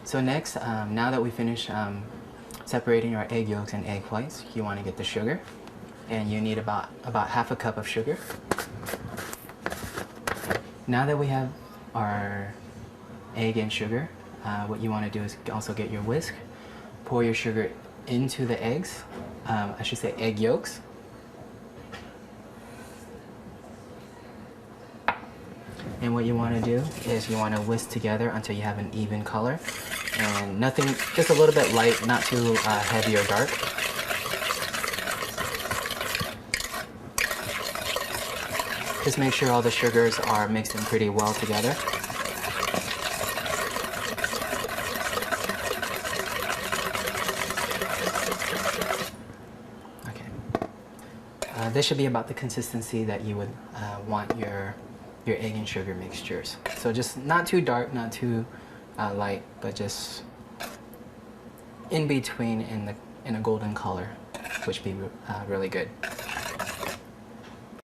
So next, now that we finished separating our egg yolks and egg whites, you want to get the sugar, and you need about half a cup of sugar. Now that we have our egg and sugar, what you want to do is also get your whisk, pour your sugar into the eggs, I should say egg yolks. And what you want to do is you want to whisk together until you have an even color, and nothing, just a little bit light, not too heavy or dark. Just make sure all the sugars are mixed in pretty well together. Okay. This should be about the consistency that you would want your egg and sugar mixtures. So just not too dark, not too light, but just in between in a golden color, which would be really good.